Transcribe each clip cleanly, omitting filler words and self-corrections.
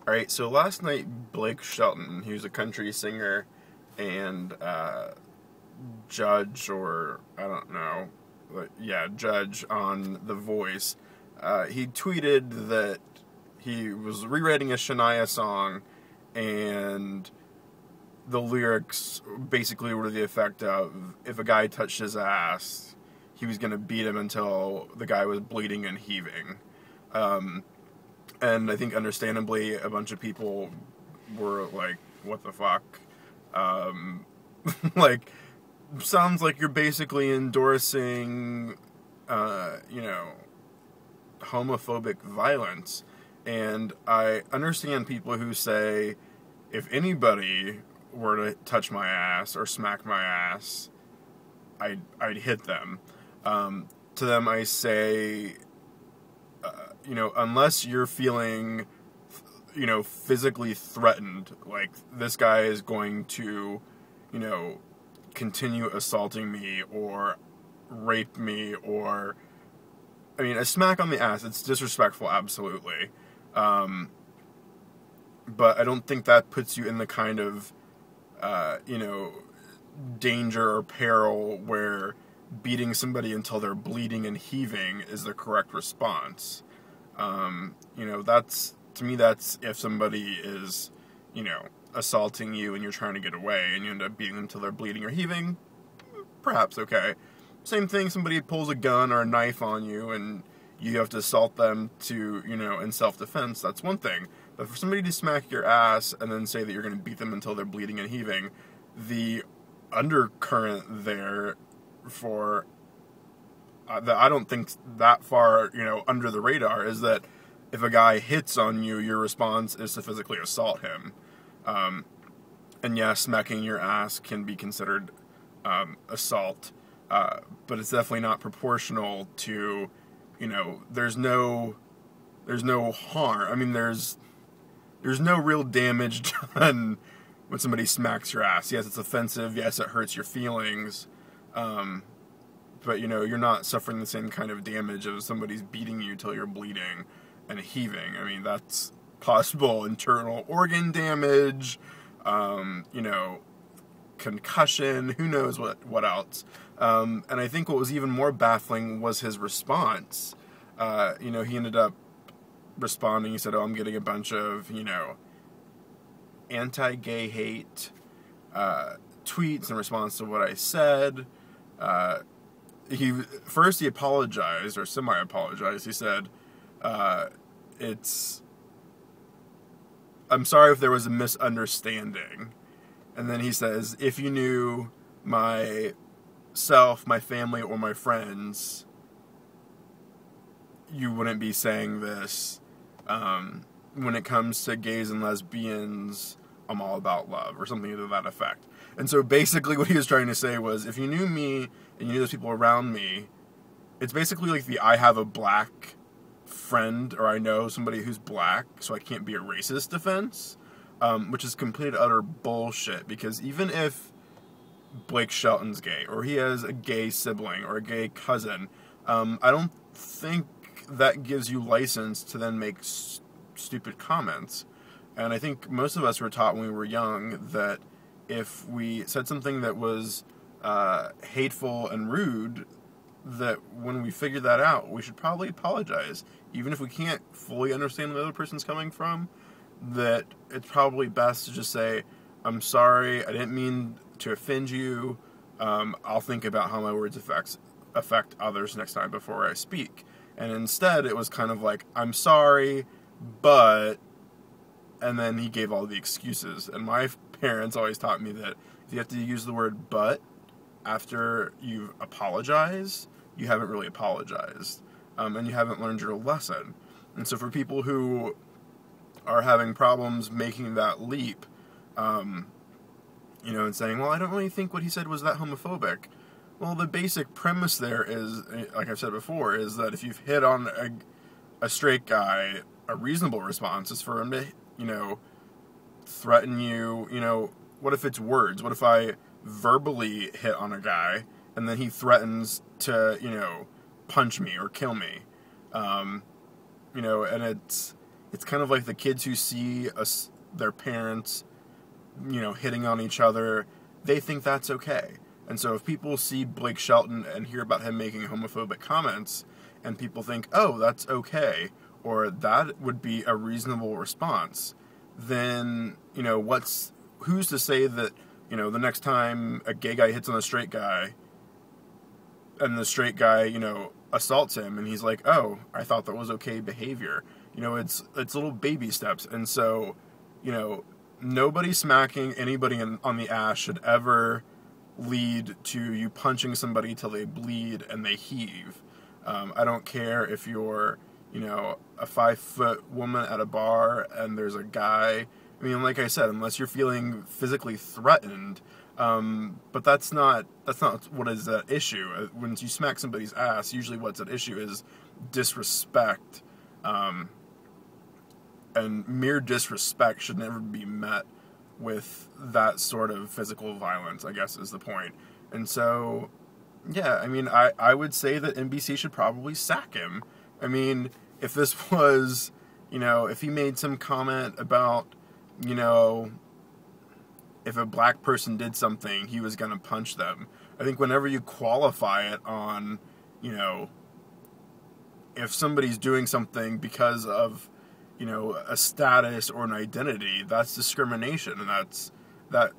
Alright, so last night Blake Shelton, he was a country singer and judge, or I don't know, but yeah, judge on The Voice. He tweeted that he was rewriting a Shania song, and the lyrics basically were to the effect of, if a guy touched his ass, he was going to beat him until the guy was bleeding and heaving. And I think understandably a bunch of people were like, what the fuck? Like, sounds like you're basically endorsing, homophobic violence. And I understand people who say, if anybody were to touch my ass or smack my ass, I'd hit them. To them I say, unless you're feeling, physically threatened, like this guy is going to, continue assaulting me or rape me, or, a smack on the ass, it's disrespectful, absolutely. But I don't think that puts you in the kind of, danger or peril where beating somebody until they're bleeding and heaving is the correct response. To me, that's if somebody is, assaulting you and you're trying to get away and you end up beating them until they're bleeding or heaving, perhaps okay. Same thing, somebody pulls a gun or a knife on you and you have to assault them to, in self-defense, that's one thing. But for somebody to smack your ass and then say that you're going to beat them until they're bleeding and heaving, the undercurrent there for that I don't think that far, under the radar, is that if a guy hits on you, your response is to physically assault him. And yeah, smacking your ass can be considered assault, but it's definitely not proportional to, there's no harm. There's no real damage done when somebody smacks your ass. Yes, it's offensive. Yes, it hurts your feelings. But, you're not suffering the same kind of damage as somebody's beating you till you're bleeding and heaving. That's possible internal organ damage, concussion, who knows what else. And I think what was even more baffling was his response. He ended up responding. He said, I'm getting a bunch of, anti-gay hate tweets in response to what I said. He apologized, or semi-apologized. He said, I'm sorry if there was a misunderstanding. And then he says, if you knew myself, my family, or my friends, you wouldn't be saying this. When it comes to gays and lesbians, I'm all about love, or something to that effect. And so basically what he was trying to say was, if you knew me and you knew those people around me, it's basically like the I have a black friend, or I know somebody who's black, so I can't be a racist defense, which is complete utter bullshit, because even if Blake Shelton's gay, or he has a gay sibling, or a gay cousin, I don't think that gives you license to then make stupid comments. And I think most of us were taught when we were young that if we said something that was hateful and rude, that when we figured that out, we should probably apologize. Even if we can't fully understand where the other person's coming from, that it's probably best to just say, I'm sorry, I didn't mean to offend you, I'll think about how my words affect others next time before I speak. And instead, it was kind of like, I'm sorry, but... And then he gave all the excuses. And my parents always taught me that if you have to use the word but after you've apologized, you haven't really apologized. And you haven't learned your lesson. And so for people who are having problems making that leap, and saying, well, I don't really think what he said was that homophobic. Well, the basic premise there is, like I've said before, is that if you've hit on a straight guy, a reasonable response is for him to, threaten you. What if it's words? What if I verbally hit on a guy and then he threatens to, punch me or kill me? And it's it's kind of like the kids who see their parents, hitting on each other, they think that's okay. And so if people see Blake Shelton and hear about him making homophobic comments, and people think, oh, that's okay, or that would be a reasonable response, then, who's to say that, the next time a gay guy hits on a straight guy, and the straight guy, assaults him, and he's like, oh, I thought that was okay behavior. It's little baby steps. And so, nobody smacking anybody on the ass should ever lead to you punching somebody till they bleed and they heave. I don't care if you're, a 5-foot woman at a bar and there's a guy. I mean, like I said, unless you're feeling physically threatened, but that's not what is at issue. When you smack somebody's ass, usually what's at issue is disrespect, and mere disrespect should never be met with that sort of physical violence, I guess, is the point. And so, yeah, I mean, I would say that NBC should probably sack him. I mean, if this was, if he made some comment about, if a black person did something, he was going to punch them. I think whenever you qualify it on, if somebody's doing something because of, a status or an identity, that's discrimination, and that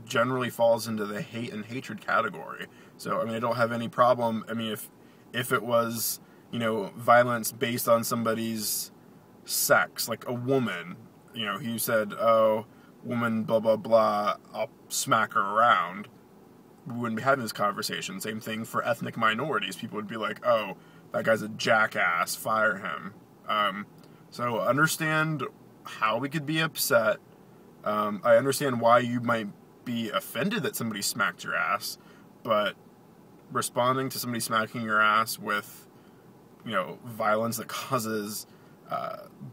generally falls into the hate and hatred category. So, I mean, I don't have any problem. I mean, if it was, violence based on somebody's sex, like a woman, he said, oh, woman, blah, blah, blah, I'll smack her around, we wouldn't be having this conversation. Same thing for ethnic minorities. People would be like, oh, that guy's a jackass, fire him. So understand how we could be upset. I understand why you might be offended that somebody smacked your ass, but responding to somebody smacking your ass with, violence that causes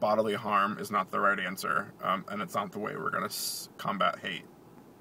bodily harm is not the right answer, and it's not the way we're going to combat hate.